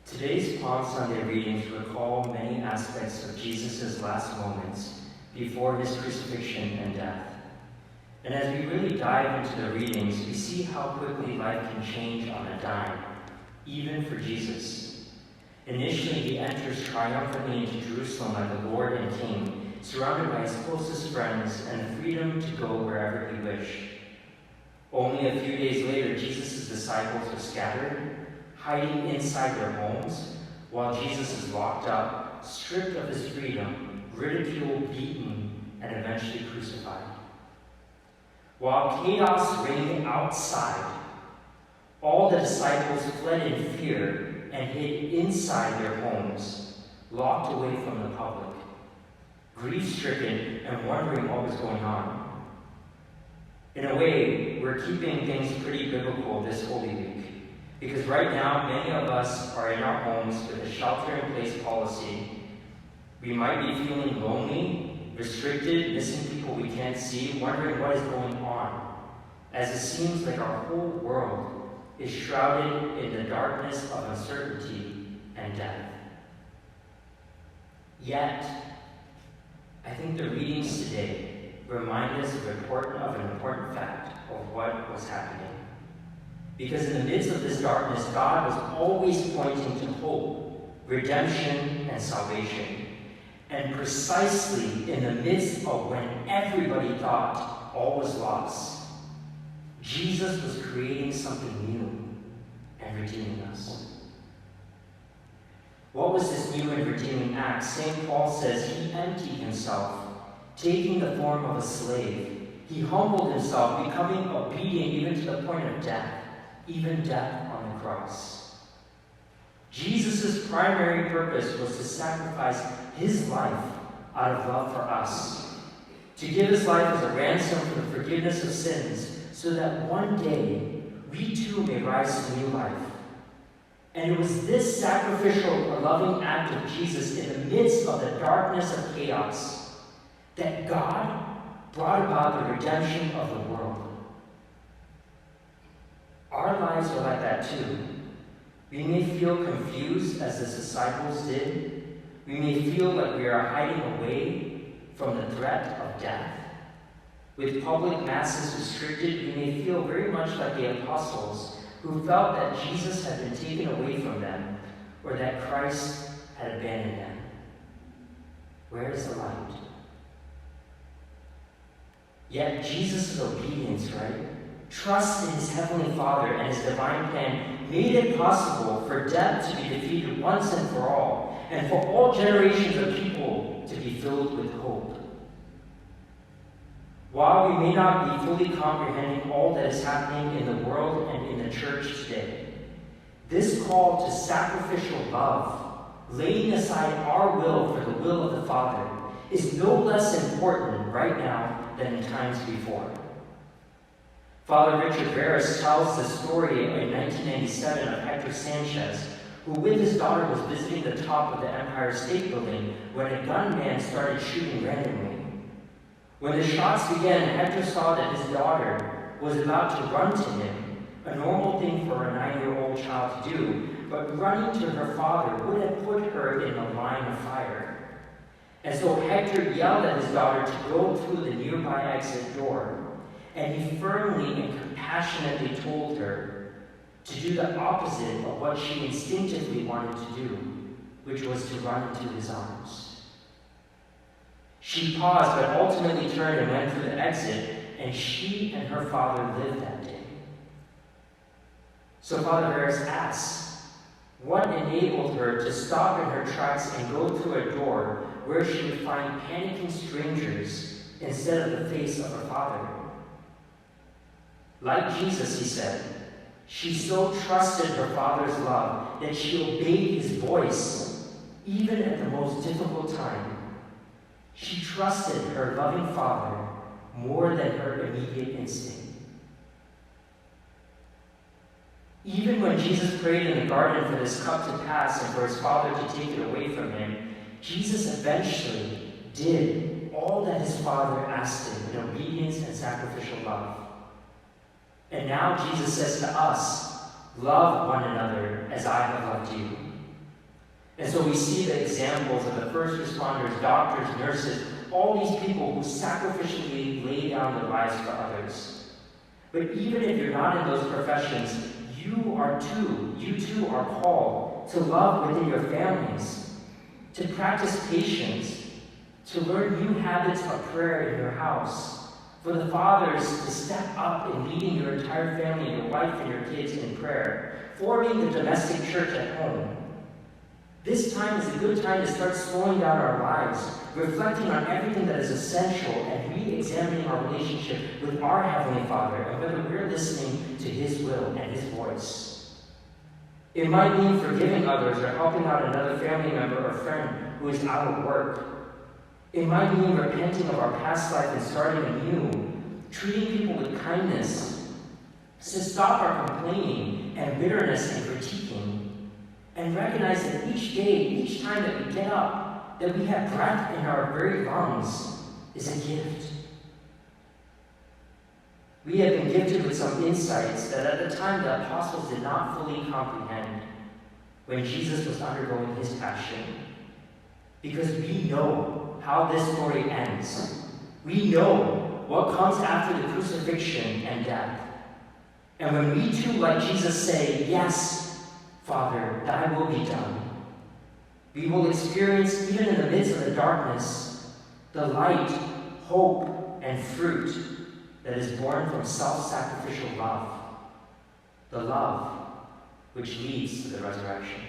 Today's Palm Sunday readings recall many aspects of Jesus' last moments before his crucifixion and death. And as we really dive into the readings, we see how quickly life can change on a dime, even for Jesus. Initially, he enters triumphantly into Jerusalem like the Lord and King, surrounded by his closest friends and the freedom to go wherever he wished. Only a few days later, Jesus' disciples are scattered, hiding inside their homes, while Jesus is locked up, stripped of his freedom, ridiculed, beaten, and eventually crucified. While chaos reigned outside, all the disciples fled in fear and hid inside their homes, locked away from the public, grief-stricken and wondering what was going on. In a way, we're keeping things pretty biblical this Holy Week, because right now, many of us are in our homes with a shelter-in-place policy. We might be feeling lonely, restricted, missing people we can't see, wondering what is going on, as it seems like our whole world is shrouded in the darkness of uncertainty and death. Yet, I think the readings today remind us of an important fact of what was happening. Because in the midst of this darkness, God was always pointing to hope, redemption, and salvation. And precisely in the midst of when everybody thought all was lost, Jesus was creating something new and redeeming us. What was this new and redeeming act? St. Paul says he emptied himself, taking the form of a slave. He humbled himself, becoming obedient even to the point of death, even death on the cross. Jesus' primary purpose was to sacrifice his life out of love for us, to give his life as a ransom for the forgiveness of sins, so that one day we too may rise to new life. And it was this sacrificial, loving act of Jesus in the midst of the darkness of chaos that God brought about the redemption of the world. Our lives are like that too. We may feel confused as the disciples did. We may feel like we are hiding away from the threat of death. With public masses restricted, we may feel very much like the apostles who felt that Jesus had been taken away from them or that Christ had abandoned them. Where is the light? Yet Jesus' obedience, right? Trust in his heavenly Father and his divine plan made it possible for death to be defeated once and for all, and for all generations of people to be filled with hope. While we may not be fully comprehending all that is happening in the world and in the church today, this call to sacrificial love, laying aside our will for the will of the Father, is no less important right now than in times before. Father Richard Barris tells the story in 1997 of Hector Sanchez, who with his daughter was visiting the top of the Empire State Building when a gunman started shooting randomly. When the shots began, Hector saw that his daughter was about to run to him, a normal thing for a 9-year-old child to do, but running to her father would have put her in a line of fire. And so Hector yelled at his daughter to go through the nearby exit door, and he firmly and compassionately told her to do the opposite of what she instinctively wanted to do, which was to run into his arms. She paused, but ultimately turned and went through the exit, and she and her father lived that day. So Father Barris asks, what enabled her to stop in her tracks and go through a door where she would find panicking strangers instead of the face of her father? Like Jesus, he said, she so trusted her Father's love that she obeyed his voice, even at the most difficult time. She trusted her loving Father more than her immediate instinct. Even when Jesus prayed in the garden for this cup to pass and for his Father to take it away from him, Jesus eventually did all that his Father asked him in obedience and sacrificial love. And now Jesus says to us, love one another as I have loved you. And so we see the examples of the first responders, doctors, nurses, all these people who sacrificially lay down their lives for others. But even if you're not in those professions, you too are called to love within your families, to practice patience, to learn new habits of prayer in your house, for the fathers to step up in leading your entire family, your wife and your kids in prayer, forming the domestic church at home. This time is a good time to start slowing down our lives, reflecting on everything that is essential and re-examining our relationship with our Heavenly Father and whether we're listening to His will and His voice. It might mean forgiving others or helping out another family member or friend who is out of work. It might mean repenting of our past life and starting anew, treating people with kindness, to stop our complaining and bitterness and critiquing, and recognize that each day, each time that we get up, that we have breath in our very lungs is a gift. We have been gifted with some insights that at the time the apostles did not fully comprehend when Jesus was undergoing his passion. Because we know how this story ends. We know what comes after the crucifixion and death. And when we too, like Jesus, say, "Yes, Father, thy will be done," we will experience, even in the midst of the darkness, the light, hope, and fruit that is born from self-sacrificial love, the love which leads to the resurrection.